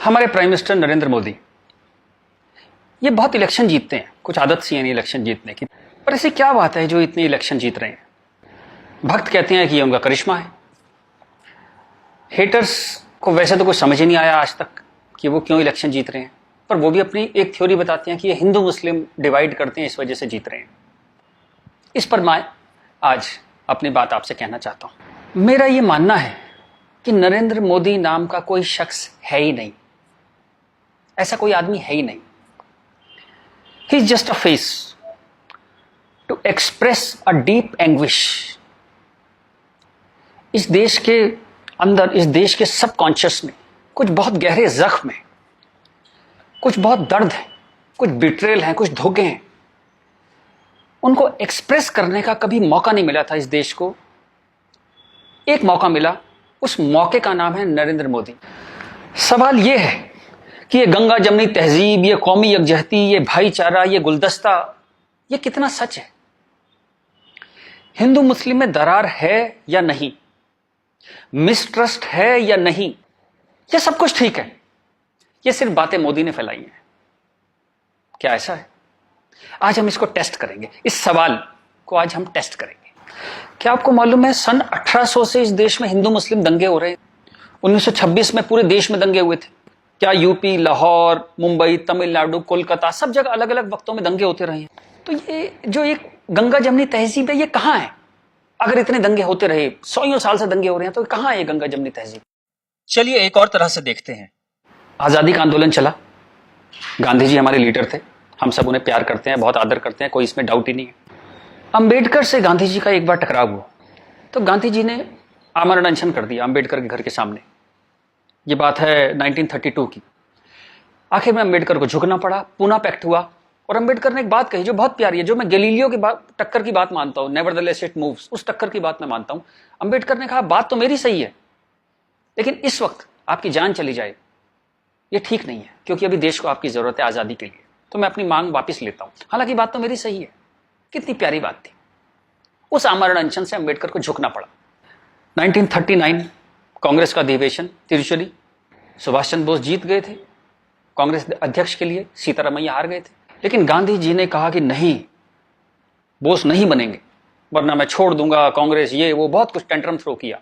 हमारे prime minister Narendra Modi ये बहुत इलेक्शन जीतते हैं, कुछ आदत सी है नहीं इलेक्शन जीतने की, पर ऐसी क्या बात है जो इतने इलेक्शन जीत रहे हैं? भक्त कहते हैं कि ये उनका करिश्मा है। हेटर्स को वैसे तो कुछ समझ ही नहीं आया आज तक कि वो क्यों इलेक्शन जीत रहे हैं, पर वो भी अपनी एक थ्योरी बताते हैं कि ये हिंदू मुस्लिम डिवाइड करते हैं, इस वजह से जीत रहे हैं। इस पर मैं आज अपनी बात आपसे कहना चाहता हूं। मेरा ये मानना है कि नरेंद्र मोदी नाम का कोई शख्स है ही नहीं, ऐसा कोई आदमी है ही नहीं। He is just a face to express a deep anguish. इस देश के अंदर, इस देश के सबकॉन्शियस में कुछ बहुत गहरे जख्म है, कुछ बहुत दर्द है, कुछ बिट्रेल है, कुछ धोखे हैं। उनको एक्सप्रेस करने का कभी मौका नहीं मिला था इस देश को। एक मौका मिला, उस मौके का नाम है नरेंद्र मोदी। सवाल यह है कि ये गंगा जमनी तहजीब, ये कौमी यकजहती, ये भाईचारा, ये गुलदस्ता, ये कितना सच है? हिंदू मुस्लिम में दरार है या नहीं? मिसट्रस्ट है या नहीं? ये सब कुछ ठीक है, ये सिर्फ बातें मोदी ने फैलाई हैं। क्या ऐसा है? आज हम इसको टेस्ट करेंगे, इस सवाल को आज हम टेस्ट करेंगे। क्या आपको मालूम है सन 1800 से इस देश में हिंदू मुस्लिम दंगे हो रहे हैं? 1926 में पूरे देश में दंगे हुए थे। क्या यूपी, लाहौर, मुंबई, तमिलनाडु, कोलकाता, सब जगह अलग अलग वक्तों में दंगे होते रहे हैं। तो ये जो एक गंगा जमनी तहजीब है, ये कहां है? अगर इतने दंगे होते रहे, 100 साल से दंगे हो रहे हैं, तो कहां है ये गंगा जमनी तहजीब? चलिए एक और तरह से देखते हैं। आजादी का आंदोलन चला, गांधी जी हमारे लीडर थे, हम सब उन्हें प्यार करते हैं, बहुत आदर करते हैं, कोई इसमें डाउट ही नहीं है। अंबेडकर से गांधी जी का एक बार टकराव हुआ, तो गांधी जी ने आमरण अनशन कर दिया अंबेडकर के घर के सामने। ये बात है 1932 की। आखिर में अंबेडकर को झुकना पड़ा, पूना पैक्ट हुआ, और अंबेडकर ने एक बात कही जो बहुत प्यारी है, जो मैं गैलीलियो की टक्कर की बात मानता हूं, नेवरदलेस इट मूव्स, उस टक्कर की बात मैं मानता हूं। अंबेडकर ने कहा, बात तो मेरी सही है, लेकिन इस वक्त आपकी जान चली जाए ये ठीक नहीं है, क्योंकि अभी देश को आपकी जरूरत है आजादी के लिए, तो मैं अपनी मांग वापस लेता हूं। हालांकि बात तो मेरी सही है। कितनी प्यारी बात थी। उस आमरण अनशन से अंबेडकर को झुकना पड़ा। 1939 कांग्रेस का अधिवेशन तिरुचुरी, सुभाष चंद्र बोस जीत गए थे कांग्रेस अध्यक्ष के लिए, सीतारामैया हार गए थे। लेकिन गांधी जी ने कहा कि नहीं, बोस नहीं बनेंगे, वरना मैं छोड़ दूंगा कांग्रेस, ये वो, बहुत कुछ टेंट्रम थ्रो किया।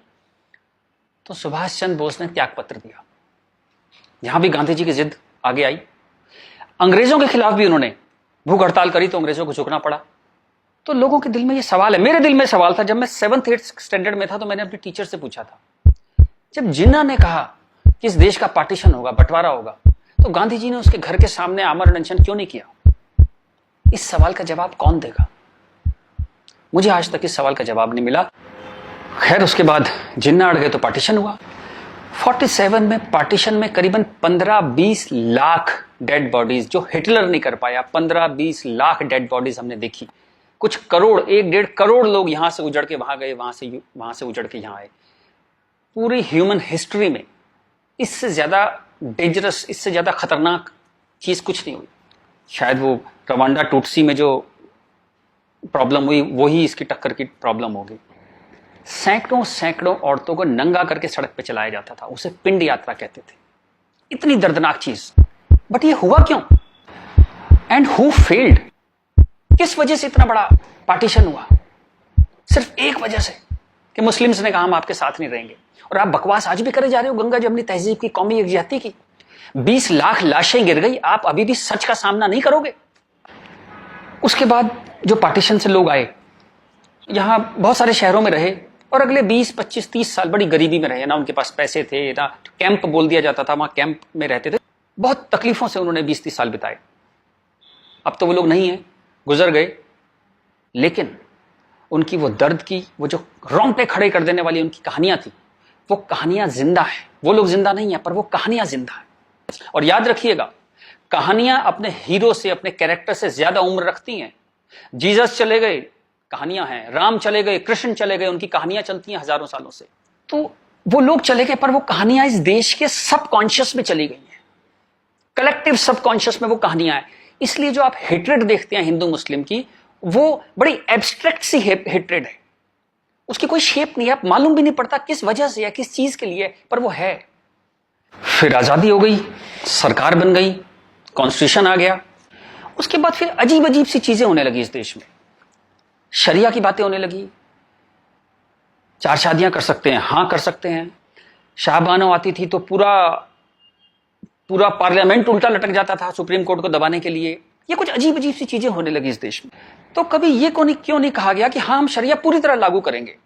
तो सुभाष चंद्र बोस ने त्याग पत्र दिया। यहां भी गांधी जी की जिद आगे आई। अंग्रेजों के खिलाफ भी उन्होंने भूख हड़ताल करी, तो अंग्रेजों को झुकना पड़ा। तो लोगों के दिल में ये सवाल है, मेरे दिल में सवाल था, जब मैं 7th-8th स्टैंडर्ड में था, तो मैंने अपने टीचर से पूछा था, जब जिन्ना ने कहा कि इस देश का पार्टीशन होगा, बंटवारा होगा, तो गांधी जी ने उसके घर के सामने आमरण अनशन क्यों नहीं किया? इस सवाल का जवाब कौन देगा? मुझे आज तक इस सवाल का जवाब नहीं मिला। खैर, उसके बाद जिन्ना अड़ गए तो पार्टीशन हुआ। 47 में पार्टीशन में करीबन 15-20 लाख डेड बॉडीज, जो हिटलर नहीं कर पाया, 15-20 लाख डेड बॉडीज हमने देखी। कुछ करोड़, 1-1.5 करोड़ लोग यहां से उजड़ के वहां गए, वहां से उजड़ के यहां आए। पूरी ह्यूमन हिस्ट्री में इससे ज्यादा डेंजरस, इससे ज्यादा खतरनाक चीज कुछ नहीं हुई। शायद वो रवांडा टूटसी में जो प्रॉब्लम हुई, वही इसकी टक्कर की प्रॉब्लम होगी। सैकड़ों औरतों को नंगा करके सड़क पे चलाया जाता था, उसे पिंड यात्रा कहते थे। इतनी दर्दनाक चीज, बट ये हुआ क्यों? And who failed? किस वजह से इतना बड़ा पार्टीशन हुआ? सिर्फ एक वजह से कि मुस्लिम्स ने कहा हम आपके साथ नहीं रहेंगे। और आप बकवास आज भी करे जा रहे हो गंगा जमनी तहजीब की, कौमी यकजहती की। 20 लाख लाशें गिर गई, आप अभी भी सच का सामना नहीं करोगे? उसके बाद जो पार्टीशन से लोग आए, यहां बहुत सारे शहरों में रहे, और अगले 20, 25, 30 साल बड़ी गरीबी में रहे। ना उनके पास पैसे थे, ना कैंप बोल दिया जाता था, वहां कैंप में रहते थे। बहुत तकलीफों से उन्होंने 20-30 साल बिताए। अब तो वो लोग नहीं है, गुजर गए, लेकिन उनकी वो दर्द की, वो जो रोंगटे खड़े कर देने वाली उनकी कहानियां थी, वो कहानियां जिंदा है। वो लोग जिंदा नहीं है, पर वो कहानियां जिंदा है। और याद रखिएगा, कहानियां अपने हीरो से, अपने कैरेक्टर से ज्यादा उम्र रखती हैं। जीसस चले गए, कहानियां हैं। राम चले गए, कृष्ण चले गए, उनकी कहानियां चलती हैं हजारों सालों से। तो वो लोग चले गए, पर वो कहानियां इस देश के सबकॉन्शियस में चली गई हैं, कलेक्टिव सबकॉन्शियस में वो कहानियां हैं। इसलिए जो आप हेट्रेड देखते हैं हिंदू मुस्लिम की, वो बड़ी एब्स्ट्रैक्ट सी हेट्रेड है, उसकी कोई शेप नहीं है, आप मालूम भी नहीं पड़ता किस वजह से है, किस चीज के लिए, पर वो है। फिर आजादी हो गई, सरकार बन गई, कॉन्स्टिट्यूशन आ गया। उसके बाद फिर अजीब अजीब सी चीजें होने लगी इस देश में। शरिया की बातें होने लगी, 4 शादियां कर सकते हैं, हां कर सकते हैं। शाहबानो आती थी तो पूरा पार्लियामेंट उल्टा लटक जाता था सुप्रीम कोर्ट को दबाने के लिए। ये कुछ अजीब अजीब सी चीजें होने लगी इस देश में। तो कभी ये क्यों नहीं कहा गया कि हाँ, हम शरिया पूरी तरह लागू करेंगे,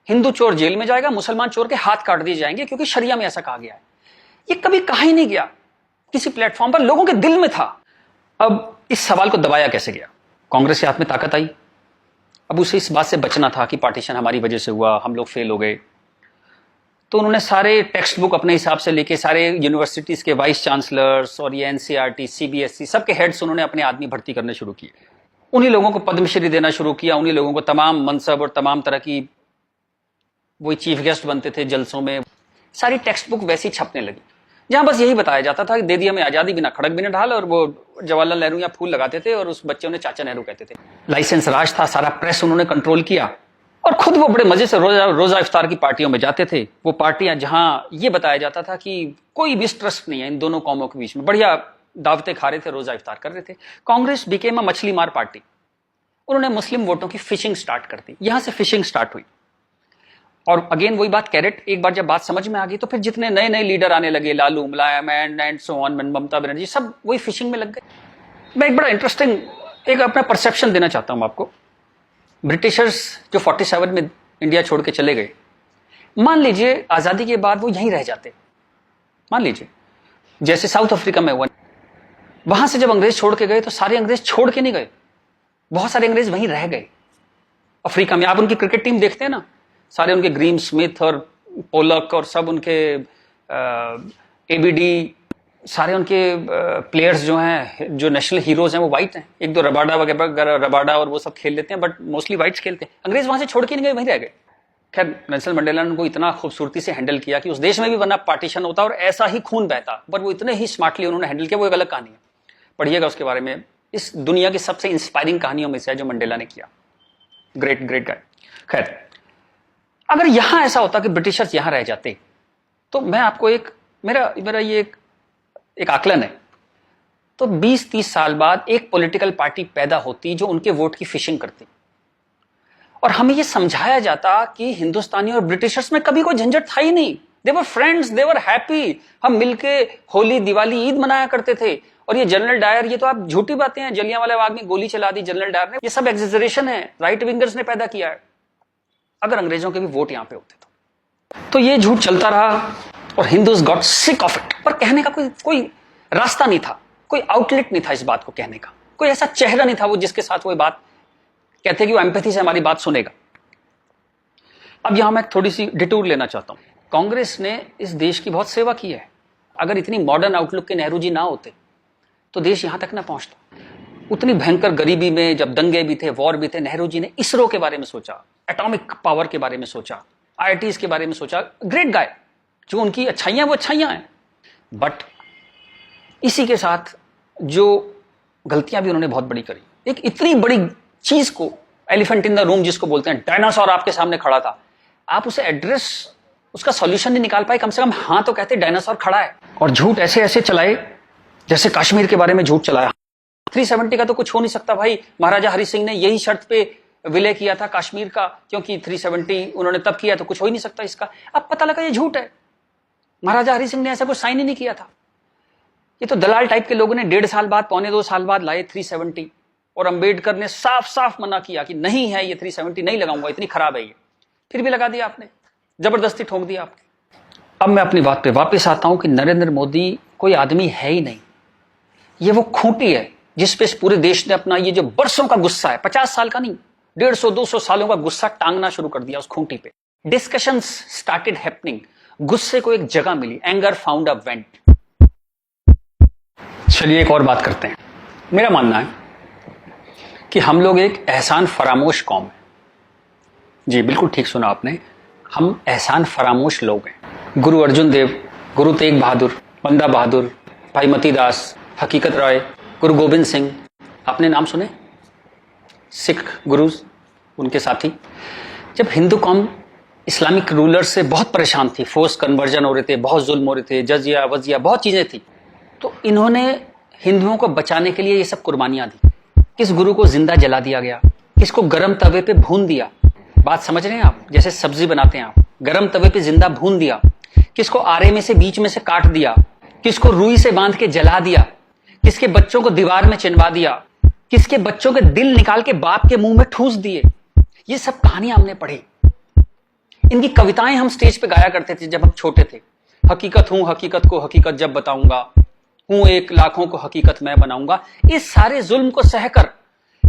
हिंदू चोर जेल में जाएगा, मुसलमान चोर के हाथ काट दिए जाएंगे, क्योंकि शरिया में ऐसा कहा गया है। ये कभी कहा ही नहीं गया किसी प्लेटफॉर्म पर, लोगों के दिल में था। अब इस सवाल को दबाया कैसे गया? कांग्रेस के हाथ में ताकत आई। अब उसे इस बात से बचना था कि पार्टीशन हमारी वजह से हुआ, हम लोग फेल हो गए। तो उन्होंने सारे टेक्स्ट बुक अपने हिसाब से लेके सारे यूनिवर्सिटीज के वाइस चांसलर्स और ये एनसीईआरटी, सीबीएसई सबके हेड्स उन्होंने अपने आदमी भर्ती करने शुरू किए। उन्हीं लोगों को पद्मश्री देना शुरू किया, उन्हीं लोगों को तमाम मनसब और तमाम तरह की, वही चीफ गेस्ट बनते थे जलसों में। सारी टेक्स्ट बुक वैसी छपने लगी, जहां बस यही बताया जाता था कि दे दिया हमें आजादी, बिना खड़क बिना ढाल। और वो जवाहरलाल नेहरू या फूल लगाते थे और उस बच्चे उन्हें चाचा नेहरू कहते थे। लाइसेंस राज था, सारा प्रेस उन्होंने कंट्रोल किया। और खुद वो बड़े मजे से रोजा इफ्तार की पार्टियों में जाते थे। वो पार्टियां जहां ये बताया जाता था कि कोई मिसट्रस्ट नहीं है इन दोनों कौमों के बीच में, बढ़िया दावतें खा रहे थे, रोजा इफ्तार कर रहे थे। कांग्रेस बिकेम अ मछली मार पार्टी। उन्होंने मुस्लिम वोटों की फिशिंग स्टार्ट कर दी, यहां से फिशिंग स्टार्ट हुई। और अगेन वही बात, कैरेट, एक बार जब बात समझ में आ गई तो फिर जितने नए नए लीडर आने लगे, लालू, मुलायम and so on, Mamata Banerjee, सब वही फिशिंग में लग गए। मैं एक बड़ा इंटरेस्टिंग एक अपना परसेप्शन देना चाहता हूं आपको। ब्रिटिशर्स जो 47 में इंडिया छोड़ के चले गए, मान लीजिए आजादी के बाद वो यहीं रह जाते, मान लीजिए जैसे साउथ अफ्रीका में हुआ। वहां से जब अंग्रेज छोड़ के गए तो सारे अंग्रेज छोड़ के नहीं गए, बहुत सारे अंग्रेज वहीं रह गए अफ्रीका में। आप उनकी क्रिकेट टीम देखते हैं ना, सारे उनके ग्रीम स्मिथ और पोलक और सब उनके एबीडी, सारे उनके प्लेयर्स जो हैं, जो नेशनल हीरोज हैं, वो वाइट हैं। एक दो रबाडा वगैरह, रबाडा और वो सब खेल लेते हैं, बट मोस्टली वाइट्स खेलते हैं। अंग्रेज वहां से छोड़ के नहीं गए, वहीं रह गए। खैर, नेल्सन मंडेला ने उनको इतना खूबसूरती से हैंडल किया कि उस देश में भी वरना पार्टीशन होता और ऐसा ही खून बहता, पर वो इतने ही स्मार्टली उन्होंने हैंडल किया। वो एक अलग कहानी है, पढ़िएगा उसके बारे में। इस दुनिया की सबसे इंस्पायरिंग कहानियों में से है जो मंडेला ने किया। Great great guy. खैर, अगर यहां ऐसा होता कि ब्रिटिशर्स यहां रह जाते, तो मैं आपको एक मेरा ये एक आकलन है, तो 20-30 साल बाद एक पॉलिटिकल पार्टी पैदा होती जो उनके वोट की फिशिंग करती, और हमें यह समझाया जाता कि हिंदुस्तानी और ब्रिटिशर्स में कभी कोई झंझट था ही नहीं। They were friends, they were happy. हम मिलके होली, दिवाली, ईद मनाया करते थे। और ये जनरल डायर, ये तो आप झूठी बातें हैं, जलियांवाला बाग में गोली चला दी जनरल डायर ने, ये सब एग्जेजरेशन है, राइट विंगर्स ने पैदा किया है। अगर अंग्रेजों के भी वोट यहां पे होते तो ये झूठ चलता रहा और Hindus got sick of it. पर कहने का कोई रास्ता नहीं था, कोई आउटलेट नहीं था इस बात को कहने का, कोई ऐसा चेहरा नहीं था वो जिसके साथ वो बात कहते कि वो एम्पैथी से हमारी बात सुनेगा। अब यहां मैं थोड़ी सी डिटूर लेना चाहता हूं। कांग्रेस ने इस देश की बहुत सेवा की है। अगर इतनी मॉडर्न आउटलुक के नेहरू जी ना होते तो देश यहां तक ना पहुंचता। उतनी भयंकर गरीबी में जब दंगे भी थे, वॉर भी थे, नेहरू जी ने इसरो के बारे में सोचा, एटॉमिक पावर के बारे में सोचा, आईआईटीज के बारे में सोचा। ग्रेट गाय, जो उनकी अच्छाइयां वो अच्छाइयां हैं, बट इसी के साथ जो गलतियां भी उन्होंने बहुत बड़ी करी। एक इतनी बड़ी चीज को, एलिफेंट इन द रूम जिसको बोलते हैं, डायनासोर आपके सामने खड़ा था, आप उसे एड्रेस, उसका सॉल्यूशन नहीं निकाल पाए, कम से कम हाँ तो कहते डायनासोर खड़ा है। और झूठ ऐसे ऐसे चलाए, जैसे कश्मीर के बारे में झूठ चलाया। 370 का तो कुछ हो नहीं सकता भाई, महाराजा हरि सिंह ने यही शर्त पे विलय किया था कश्मीर का, क्योंकि 370 उन्होंने तब किया, तो कुछ हो ही नहीं सकता इसका। अब पता लगा ये झूठ है, महाराजा हरि सिंह ने ऐसा कुछ साइन ही नहीं किया था। ये तो दलाल टाइप के लोगों ने 1.5 साल बाद, 1.25 साल बाद लाए 370, और अंबेडकर ने साफ साफ मना किया कि नहीं है ये 370 नहीं लगाऊंगा, इतनी खराब है ये, फिर भी लगा दिया आपने, जबरदस्ती ठोक दिया आपने। अब मैं अपनी बात पे वापस आता हूं कि नरेंद्र मोदी कोई आदमी है ही नहीं, ये वो खूंटी है जिसपे इस पूरे देश ने अपना ये जो बरसों का गुस्सा है, 50 साल का नहीं, 150-200 सालों का गुस्सा टांगना शुरू कर दिया उस खूंटी पे। डिस्कशंस स्टार्टेड हैपनिंग, गुस्से को एक जगह मिली, एंगर फाउंड अ वेंट। चलिए एक और बात करते हैं। मेरा मानना है कि हम लोग एक एहसान फरामोश कौम है। जी बिल्कुल ठीक सुना आपने, हम एहसान फरामोश लोग हैं। गुरु अर्जुन देव, गुरु तेग बहादुर, बंदा बहादुर, भाई मती दास, हकीकत राय, गुरु गोविंद सिंह, आपने नाम सुने, सिख गुरुज, उनके साथी। जब हिंदू कौम इस्लामिक रूलर से बहुत परेशान थी, फोर्स कन्वर्जन हो रहे थे, बहुत जुल्म हो रहे थे, जजिया वजिया बहुत चीजें थी। तो इन्होंने हिंदुओं को बचाने के लिए ये सब कुर्बानियां दी। किस गुरु को जिंदा जला दिया गया, किसको गर्म तवे पे भून दिया, बात समझ रहे हैं आप, जैसे सब्जी बनाते हैं आप, गर्म तवे पे जिंदा भून दिया, किसको आरे में से बीच में से काट दिया, किसको रुई से बांध के जला दिया, किसके बच्चों को दीवार में चिनवा दिया, किसके बच्चों के दिल निकाल के बाप के मुंह में ठूस दिए। ये सब कहानियां हमने पढ़ी। इनकी कविताएं हम स्टेज पे गाया करते थे जब हम छोटे थे। हकीकत हूं, हकीकत को हकीकत जब बताऊंगा, हूं एक लाखों को हकीकत मैं बनाऊंगा। इस सारे जुल्म को सहकर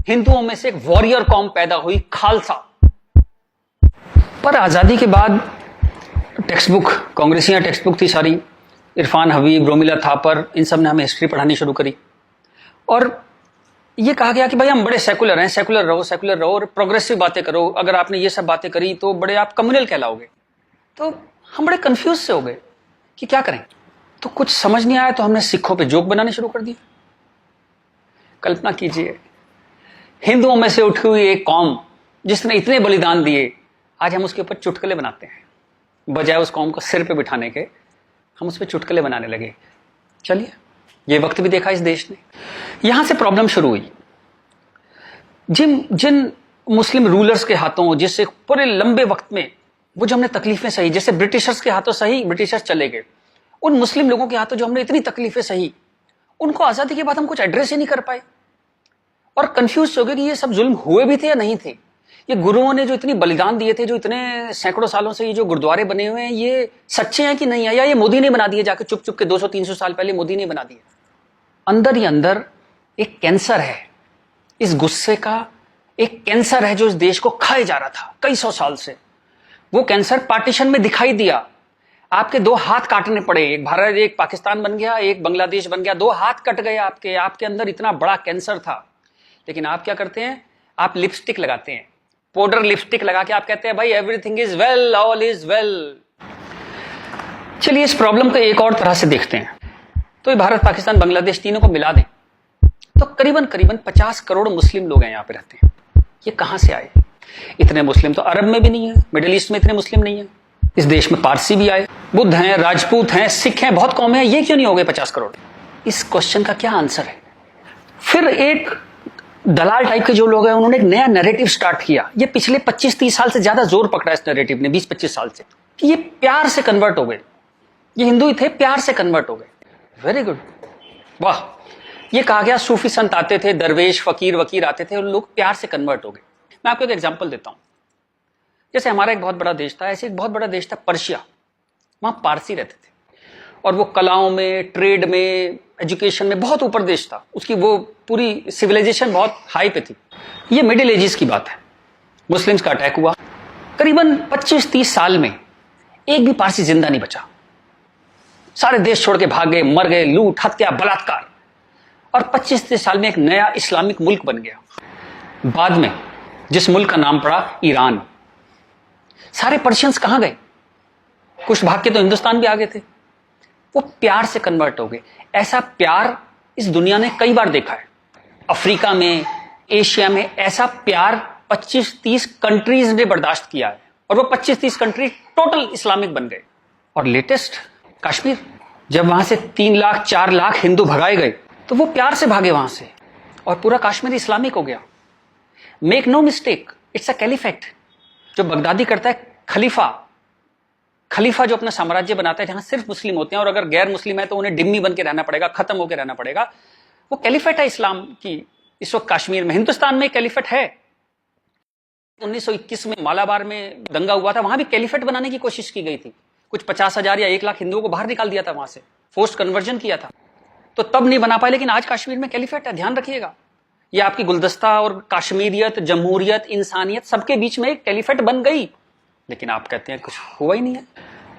हिंदुओं में से एक वॉरियर कौम पैदा हुई, खालसा। पर आजादी के बाद टेक्स्ट बुक, कांग्रेसियां टेक्स्ट बुक थी सारी, इरफान हबीब, रोमिला थापर, इन सब ने हमें हिस्ट्री पढ़ानी शुरू करी और ये कहा गया कि भाई हम बड़े सेकुलर हैं, सेकुलर रहो और प्रोग्रेसिव बातें करो। अगर आपने ये सब बातें करी तो बड़े आप कम्युनल कहलाओगे। तो हम बड़े कंफ्यूज से हो गए कि क्या करें। तो कुछ समझ नहीं आया तो हमने सिखों पे जोक बनाने शुरू कर दिए। कल्पना कीजिए, हिंदुओं में से उठी हुई एक कौम जिसने इतने बलिदान दिए, आज हम उसके ऊपर चुटकुले बनाते हैं। बजाय उस कौम को सिर पे बिठाने के हम उस पर चुटकुले बनाने लगे। चलिए, ये वक्त भी देखा इस देश ने। यहां से प्रॉब्लम शुरू हुई। जिन मुस्लिम रूलर्स के हाथों, जिससे पूरे लंबे वक्त में वो जो हमने तकलीफें सही, जैसे ब्रिटिशर्स के हाथों सही, ब्रिटिशर्स चले गए, उन मुस्लिम लोगों के हाथों जो हमने इतनी तकलीफें सही, उनको आजादी के बाद हम कुछ एड्रेस ही नहीं कर पाए और कंफ्यूज हो गए कि ये सब जुल्म हुए भी थे या नहीं थे। ये गुरुओं ने जो इतनी बलिदान दिए थे, जो इतने सैकड़ों सालों से ये जो गुरुद्वारे बने हुए हैं, ये सच्चे हैं कि नहीं है, या ये मोदी ने बना दिए जाके चुप चुप के 200-300 साल पहले मोदी ने बना दिए। अंदर ही अंदर एक कैंसर है, इस गुस्से का एक कैंसर है जो इस देश को खाए जा रहा था कई सौ साल से। वो कैंसर पार्टीशन में दिखाई दिया। आपके 2 हाथ काटने पड़े, एक भारत एक पाकिस्तान बन गया, एक बांग्लादेश बन गया, 2 हाथ कट गए आपके अंदर इतना बड़ा कैंसर था। लेकिन आप क्या करते हैं, आप लिपस्टिक लगाते हैं, पाउडर लिपस्टिक लगा के आप कहते हैं भाई everything is well, all is well. चलिए इस प्रॉब्लम को एक और तरह से देखते हैं। तो ये भारत, पाकिस्तान, बांग्लादेश तीनों को मिला दें तो करीबन 50 करोड़ मुस्लिम लोग हैं यहाँ पे रहते हैं। ये कहां से आए? इतने मुस्लिम तो अरब में भी नहीं है, मिडिल ईस्ट में इतने मुस्लिम नहीं है। इस देश में पारसी भी आए, बुद्ध हैं, राजपूत हैं, सिख हैं, बहुत कौमें हैं, ये क्यों नहीं हो गए 50 करोड़? इस क्वेश्चन का क्या आंसर है? फिर एक दलाल टाइप के जो लोग हैं उन्होंने एक नया नैरेटिव स्टार्ट किया। ये पिछले 25-30 साल से ज्यादा जोर पकड़ा इस नैरेटिव ने, 20-25 साल से, कि ये प्यार से कन्वर्ट हो गए। ये हिंदू ही थे, प्यार से कन्वर्ट हो गए। वेरी गुड, वाह। ये कहा गया सूफी संत आते थे, दरवेश फकीर वकीर आते थे, उन लोग प्यार से कन्वर्ट हो गए। मैं आपको एक एग्जांपल देता हूं। जैसे हमारा एक बहुत बड़ा देश था, ऐसे एक बहुत बड़ा देश था पर्शिया। वहां पारसी रहते थे और वो कलाओं में, ट्रेड में, एजुकेशन में बहुत ऊपर देश था। उसकी वो पूरी सिविलाइजेशन बहुत हाई पे थी। ये मिडिल एजेस की बात है। मुस्लिम्स का अटैक हुआ, करीबन 25-30 साल में एक भी पारसी जिंदा नहीं बचा। सारे देश छोड़ के भाग गए, मर गए, लूट, हत्या, बलात्कार। और 25-30 साल में एक नया इस्लामिक मुल्क बन गया। बाद में जिस मुल्क का नाम पड़ा ईरान। सारे पर्शियंस कहां गए? कुछ भाग के तो हिंदुस्तान भी आ गए थे। वो प्यार से कन्वर्ट हो गए। ऐसा प्यार इस दुनिया ने कई बार देखा है। अफ्रीका में, एशिया में ऐसा प्यार 25-30 कंट्रीज ने बर्दाश्त किया है और वो 25-30 कंट्री टोटल इस्लामिक बन गए। और लेटेस्ट कश्मीर, जब वहां से 3 लाख 4 लाख हिंदू भगाए गए तो वो प्यार से भागे वहां से और पूरा कश्मीर इस्लामिक हो गया। Make no mistake, it's a caliphate. जो बगदादी करता है खलीफा जो अपना साम्राज्य बनाता है जहां सिर्फ मुस्लिम होते हैं और अगर गैर मुस्लिम है तो उन्हें डिम्मी बन के रहना पड़ेगा, खत्म होकर रहना पड़ेगा। वो कैलिफेट है इस्लाम की। इस वक्त कश्मीर में, हिंदुस्तान में कैलिफेट है। 1921 में मालाबार में दंगा हुआ था, वहां भी कैलिफेट बनाने की कोशिश की गई थी। कुछ 50,000 या 1 लाख हिंदुओं को बाहर निकाल दिया था वहां से, फोर्स्ड कन्वर्जन किया था। तो तब नहीं बना पाए, लेकिन आज कश्मीर में कैलिफेट है। ध्यान रखिएगा, ये आपकी गुलदस्ता और कश्मीरियत, जमहूरियत, इंसानियत सबके बीच में एक कैलिफेट बन गई। लेकिन आप कहते हैं कुछ हुआ ही नहीं है।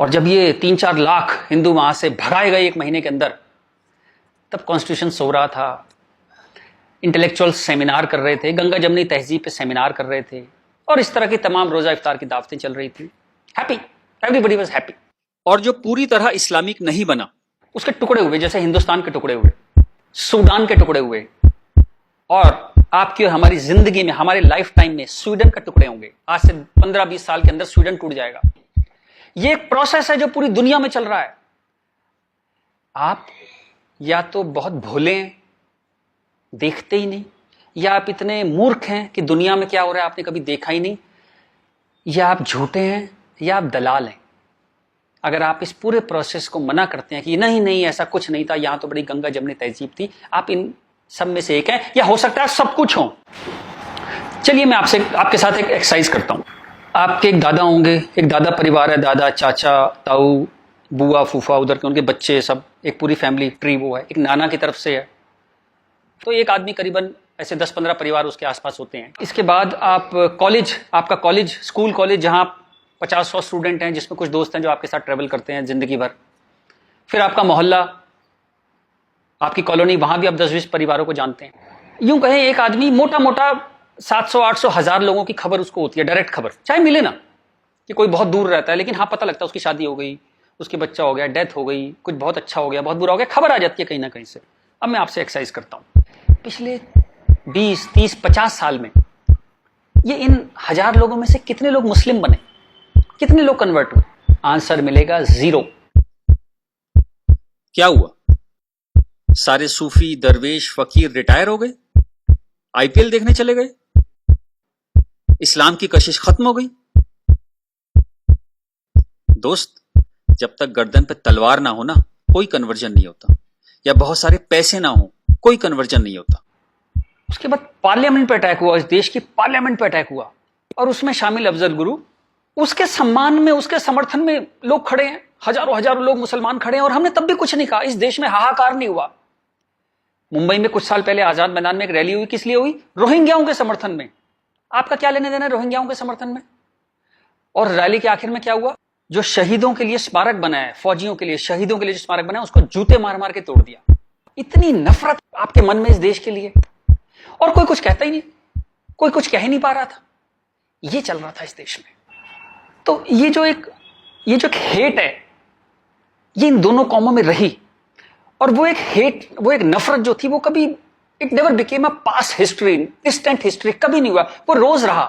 और जब ये 3-4 लाख हिंदू वहां से भगाए गए 1 महीने के अंदर, तब कॉन्स्टिट्यूशन सो रहा था, इंटेलेक्चुअल सेमिनार कर रहे थे, गंगा जमनी तहजीब पे सेमिनार कर रहे थे और इस तरह की तमाम रोजा इफ्तार की दावतें चल रही थी। Happy, everybody was happy. और जो पूरी तरह इस्लामिक नहीं बना, उसके टुकड़े हुए, जैसे हिंदुस्तान के टुकड़े हुए, सूडान के टुकड़े हुए और आपकी और हमारी जिंदगी में, हमारे लाइफ टाइम में स्वीडन का टुकड़े होंगे। आज से 15-20 साल के अंदर स्वीडन टूट जाएगा। ये एक प्रोसेस है जो पूरी दुनिया में चल रहा है। आप या तो बहुत भोले हैं, देखते ही नहीं, या आप इतने मूर्ख हैं कि दुनिया में क्या हो रहा है आपने कभी देखा ही नहीं, या आप झूठे हैं, या आप दलाल हैं। अगर आप इस पूरे प्रोसेस को मना करते हैं कि नहीं नहीं ऐसा कुछ नहीं था, यहां तो बड़ी गंगा जमनी तहजीब थी, आप इन सब में से एक हैं, या हो सकता है सब कुछ हो। चलिए मैं आपके साथ एक एक्सरसाइज करता हूं। आपके एक दादा होंगे, एक दादा परिवार है, दादा, चाचा, ताऊ, बुआ, फूफा, उधर के उनके बच्चे, सब एक पूरी फैमिली ट्री वो है। एक नाना की तरफ से है, तो एक आदमी करीबन ऐसे 10-15 परिवार उसके आसपास होते हैं। इसके बाद आप कॉलेज, आपका कॉलेज, स्कूल कॉलेज, जहां 50-100 स्टूडेंट हैं, जिसमें कुछ दोस्त हैं जो आपके साथ ट्रेवल करते हैं जिंदगी भर। फिर आपका मोहल्ला, आपकी कॉलोनी, वहां भी आप 10-20 परिवारों को जानते हैं। यूं कहें एक आदमी मोटा मोटा 700-800 1000 लोगों की खबर उसको होती है, डायरेक्ट खबर, चाहे मिले ना कि कोई बहुत दूर रहता है, लेकिन हाँ पता लगता है उसकी शादी हो गई, उसके बच्चा हो गया, डेथ हो गई, कुछ बहुत अच्छा हो गया, बहुत बुरा हो गया, खबर आ जाती है कहीं ना कहीं से। अब मैं आपसे एक्सरसाइज करता हूं, पिछले 20-30-50 साल में ये इन 1000 लोगों में से कितने लोग मुस्लिम बने, कितने लोग कन्वर्ट हुए? आंसर मिलेगा 0। क्या हुआ? सारे सूफी, दरवेश, फकीर रिटायर हो गए, आईपीएल देखने चले गए, इस्लाम की कशिश खत्म हो गई। दोस्त, जब तक गर्दन पे तलवार ना हो ना, कोई कन्वर्जन नहीं होता, या बहुत सारे पैसे ना हो, कोई कन्वर्जन नहीं होता। उसके बाद पार्लियामेंट पे अटैक हुआ, इस देश की पार्लियामेंट पे अटैक हुआ, और उसमें शामिल अफजल गुरु, उसके सम्मान में, उसके समर्थन में लोग खड़े हैं, हजारों लोग मुसलमान खड़े हैं, और हमने तब भी कुछ नहीं कहा। इस देश में हाहाकार नहीं हुआ। मुंबई में कुछ साल पहले आजाद मैदान में एक रैली हुई, किस लिए हुई? रोहिंग्याओं के समर्थन में। आपका क्या लेने देना रोहिंग्याओं के समर्थन में? और रैली के आखिर में क्या हुआ? जो शहीदों के लिए स्मारक बना है, फौजियों के लिए, शहीदों के लिए जो स्मारक बना है, उसको जूते मार मार के तोड़ दिया। इतनी नफरत आपके मन में इस देश के लिए, और कोई कुछ कहता ही नहीं, कोई कुछ कह ही नहीं पा रहा था। ये चल रहा था इस देश में। तो ये जो एक हेट है, ये इन दोनों कौमों में रही, और वो एक हेट, वो एक नफरत जो थी, वो कभी, it never became a past history, distant history, कभी नहीं हुआ। वो रोज रहा।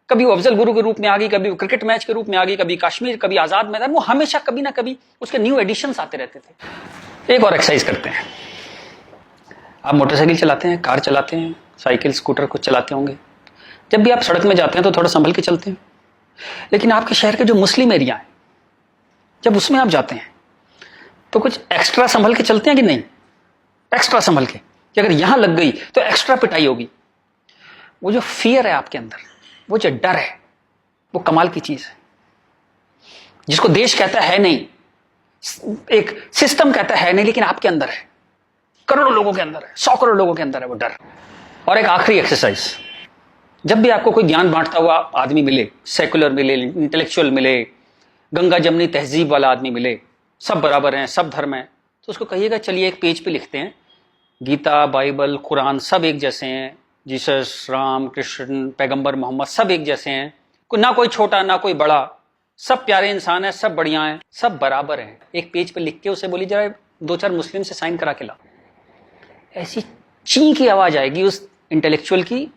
कभी वो अफजल गुरु के रूप में आ गई, कभी वो क्रिकेट मैच के रूप में आ गई, कभी कश्मीर, कभी आजाद मैदान, वो हमेशा कभी ना कभी उसके न्यू एडिशंस आते रहते थे। एक और एक्सरसाइज करते हैं। आप मोटरसाइकिल चलाते हैं, कार चलाते हैं, साइकिल, स्कूटर कुछ चलाते होंगे। जब भी आप सड़क में जाते हैं तो थोड़ा संभल के चलते हैं, लेकिन आपके शहर के जो मुस्लिम एरिया है, जब उसमें आप जाते हैं तो कुछ एक्स्ट्रा संभल के चलते हैं कि नहीं? एक्स्ट्रा संभल के, कि अगर यहां लग गई तो एक्स्ट्रा पिटाई होगी। वो जो फियर है आपके अंदर, वो जो डर है, वो कमाल की चीज है, जिसको देश कहता है नहीं, एक सिस्टम कहता है नहीं, लेकिन आपके अंदर है, करोड़ों लोगों के अंदर है, 100 करोड़ लोगों के अंदर है वो डर। और एक आखिरी एक्सरसाइज, जब भी आपको कोई ज्ञान बांटता हुआ आदमी मिले, सेकुलर मिले, इंटेलेक्चुअल मिले, गंगा जमनी तहजीब वाला आदमी मिले, सब बराबर हैं, सब धर्म है, तो उसको कहिएगा चलिए एक पेज पे लिखते हैं, गीता, बाइबल, कुरान सब एक जैसे हैं, जीसस, राम, कृष्ण, पैगंबर मोहम्मद सब एक जैसे हैं, ना कोई छोटा ना कोई बड़ा, सब प्यारे इंसान है, सब बढ़िया हैं, सब बराबर हैं। एक पेज पे लिख के उसे बोली जरा 2-4 मुस्लिम से साइन करा के ला। ऐसी ची की आवाज आएगी उस इंटेलेक्चुअल की,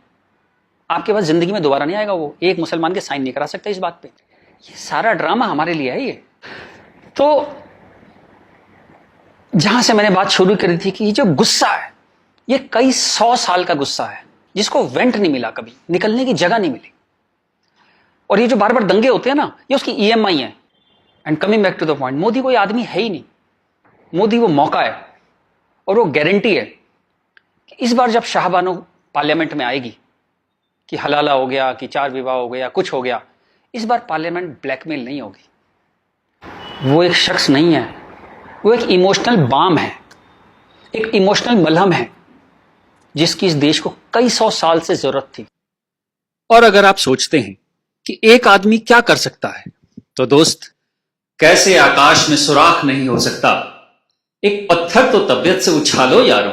आपके पास जिंदगी में दोबारा नहीं आएगा। वो एक मुसलमान के साइन नहीं करा सकता इस बात पे। ये सारा ड्रामा हमारे लिए है। ये तो जहां से मैंने बात शुरू करी थी कि ये जो गुस्सा है, ये कई 100 साल का गुस्सा है, जिसको वेंट नहीं मिला, कभी निकलने की जगह नहीं मिली। और ये जो बार बार दंगे होते हैं ना, ये उसकी EMI है। And coming back to the point, Modi कोई आदमी है ही नहीं। मोदी वो मौका है, और वो गारंटी है कि इस बार जब शाहबानो पार्लियामेंट में आएगी कि हलाला हो गया, कि 4 विवाह हो गया, कुछ हो गया, इस बार पार्लियामेंट ब्लैकमेल नहीं होगी। वो एक शख्स नहीं है, वो एक इमोशनल बाम है, एक इमोशनल मलहम है, जिसकी इस देश को कई 100 साल से जरूरत थी। और अगर आप सोचते हैं कि एक आदमी क्या कर सकता है, तो दोस्त, कैसे आकाश में सुराख नहीं हो सकता, एक पत्थर तो तबीयत से उछालो यारों।